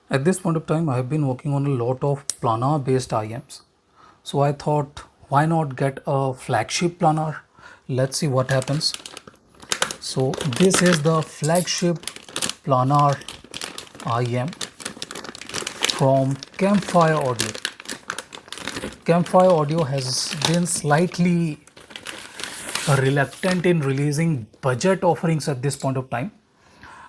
At this point of time, I have been working on a lot of planar based IEMs. So I thought, why not get a flagship planar? Let's see what happens. So this is the flagship planar IEM from Campfire Audio. Campfire Audio has been slightly reluctant in releasing budget offerings at this point of time.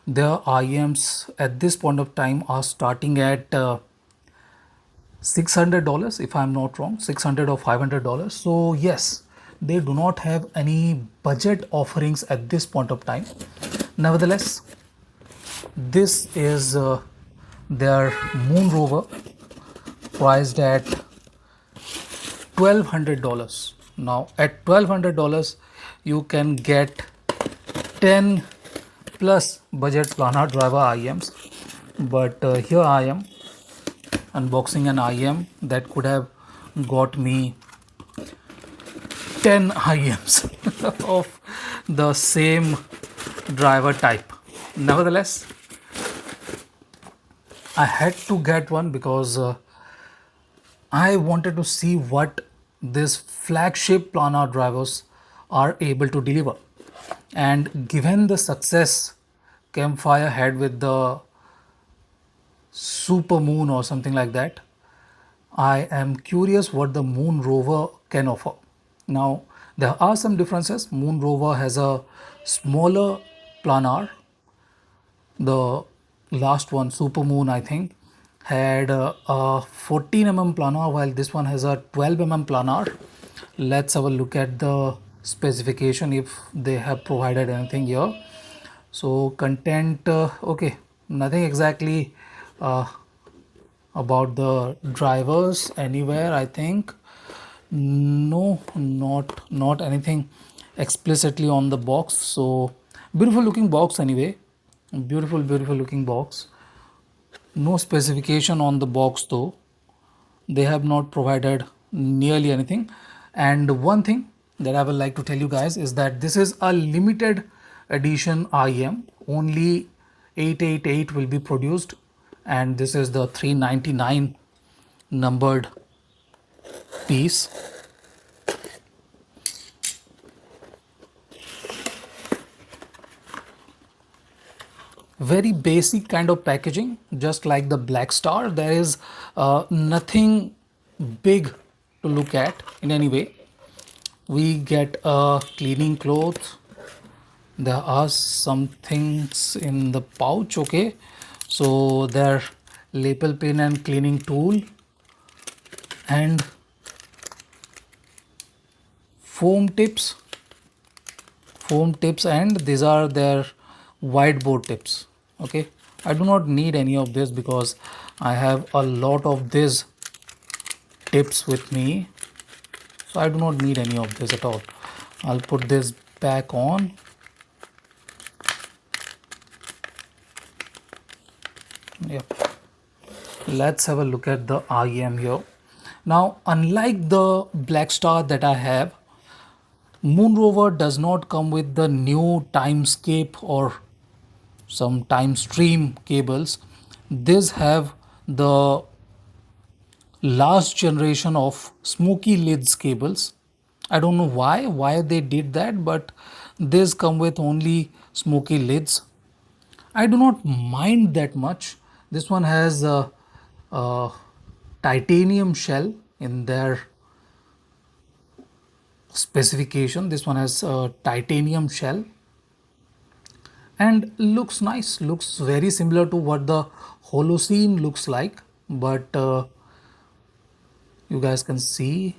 Their IEMs at this point of time are starting at $600, if I'm not wrong, 600 or $500. So yes, they do not have any budget offerings at this point of time. Nevertheless, this is their Moon Rover, priced at $1,200. Now at $1,200 you can get 10 plus budget planar driver IEMs, but here I am unboxing an IEM that could have got me 10 IEMs of the same driver type. Nevertheless, I had to get one because I wanted to see what these flagship planar drivers are able to deliver. And given the success Campfire had with the Super Moon or something like that, I am curious what the Moon Rover can offer. Now, there are some differences. Moon Rover has a smaller planar. The last one, Super Moon, I think, had a 14 planar, while this one has a 12 planar. Let's have a look at the specification if they have provided anything here. So content, okay, nothing exactly about the drivers anywhere, I think. No, not anything explicitly on the box. So beautiful looking box anyway. Beautiful looking box. No specification on the box though. They have not provided nearly anything. And one thing that I would like to tell you guys is that this is a limited edition IEM. Only 888 will be produced, and this is the 399 numbered piece. Very basic kind of packaging, just like the Black Star. There is nothing big to look at in any way. We get a cleaning cloth. There are some things in the pouch. Okay, so there lapel pin and cleaning tool and foam tips, and these are their whiteboard tips. Okay, I do not need any of this because I have a lot of these tips with me, so I do not need any of this at all. I'll put this back on. Yep, let's have a look at the IEM here. Now, unlike the Black Star that I have, Moon Rover does not come with the new timescape or some time stream cables. These have the last generation of smoky lids cables. I don't know why they did that, but these come with only smoky lids. I do not mind that much. This one has a titanium shell in their specification. This one has a titanium shell and looks nice, looks very similar to what the Holocene looks like, but you guys can see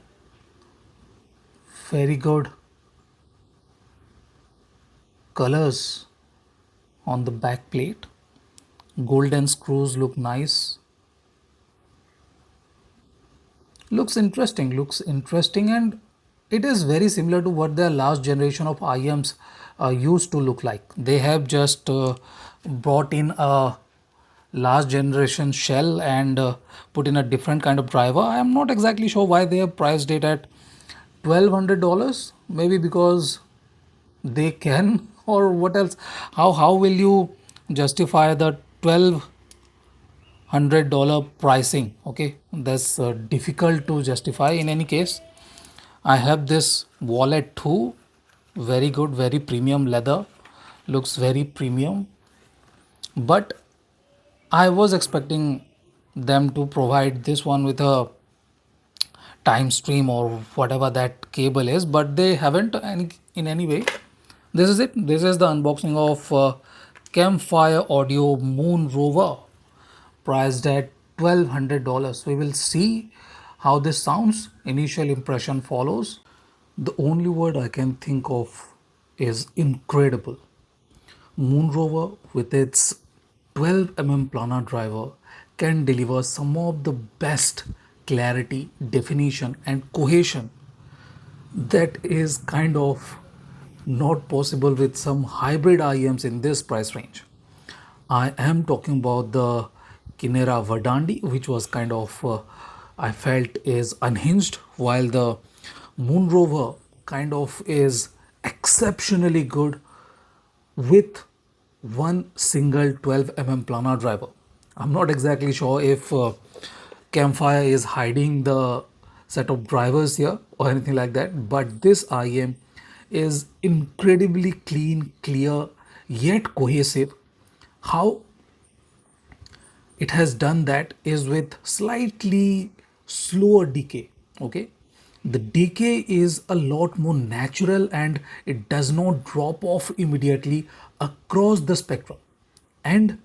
very good colors on the back plate. Golden screws look nice. Looks interesting, and it is very similar to what their last generation of IEMs used to look like. They have just brought in a last generation shell and put in a different kind of driver. I am not exactly sure why they have priced it at $1,200. Maybe because they can, or what else? How will you justify the $100 pricing. Okay, that's difficult to justify. In any case, I have this wallet too. Very good, very premium leather. Looks very premium. But I was expecting them to provide this one with a time stream or whatever that cable is, but they haven't in any way. This is it. This is the unboxing of Campfire Audio Moon Rover, priced at $1,200. We will see how this sounds. Initial impression follows. The only word I can think of is incredible. Moon Rover, with its 12 planar driver, can deliver some of the best clarity, definition, and cohesion that is kind of not possible with some hybrid IEMs in this price range. I am talking about the Kinera Verdandi, which was kind of I felt is unhinged, while the Moon Rover kind of is exceptionally good with one single 12 planar driver. I'm not exactly sure if Campfire is hiding the set of drivers here or anything like that, but this IEM is incredibly clean, clear, yet cohesive. How it has done that is with slightly slower decay. Okay, the decay is a lot more natural and it does not drop off immediately across the spectrum, and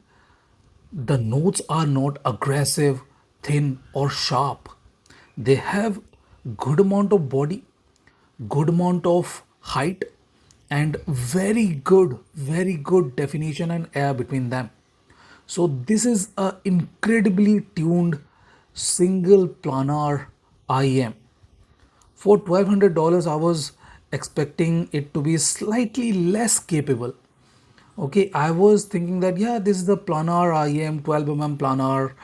the notes are not aggressive, thin or sharp. They have good amount of body, good amount of height, and very good definition and air between them. So this is a incredibly tuned single planar IEM. For $1,200, I was expecting it to be slightly less capable. Okay, I was thinking that yeah, this is the planar IEM 12 planar.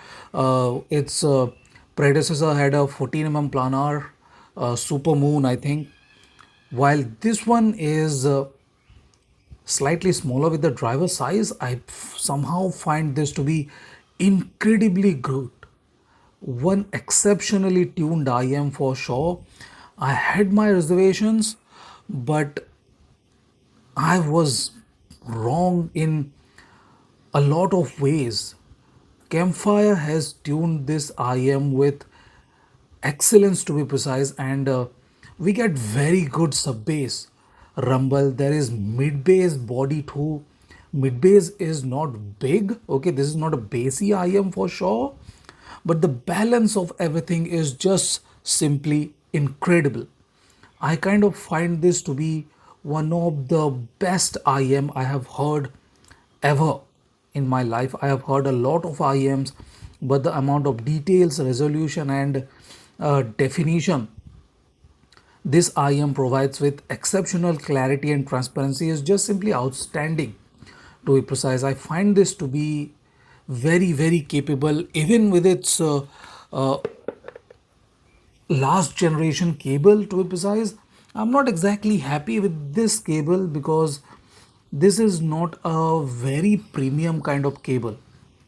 Its predecessor had a 14 planar, Super Moon, I think. While this one is slightly smaller with the driver size, I somehow find this to be incredibly good. One exceptionally tuned IEM for sure. I had my reservations, but I was wrong in a lot of ways. Campfire has tuned this IEM with excellence, to be precise, and we get very good sub bass rumble. There is mid bass body too. Mid bass is not big. Okay, this is not a bassy IEM for sure, but the balance of everything is just simply incredible. I kind of find this to be one of the best IEM I have heard ever in my life. I have heard a lot of IEMs, but the amount of details, resolution, and definition this IEM provides with exceptional clarity and transparency is just simply outstanding. To be precise, I find this to be very capable, even with its last generation cable. To be precise, I'm not exactly happy with this cable because this is not a very premium kind of cable.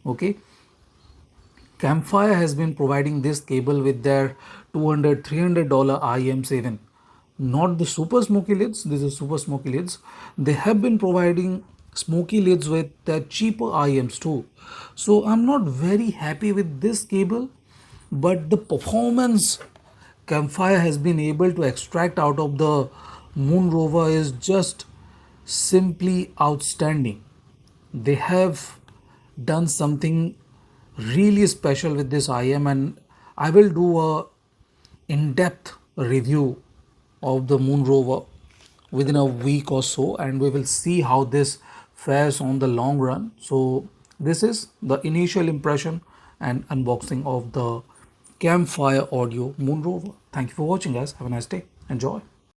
Okay, Campfire has been providing this cable with their $200 $300 IEMs even. Not the super smoky lids, this is super smoky lids. They have been providing smoky lids with their cheaper IEMs too. So I'm not very happy with this cable, but the performance Campfire has been able to extract out of the Moon Rover is just simply outstanding. They have done something really special with this IM, and I will do a in-depth review of the Moon Rover within a week or so, and we will see how this fares on the long run. So this is the initial impression and unboxing of the Campfire Audio Moon Rover. Thank you for watching, guys. Have a nice day. Enjoy.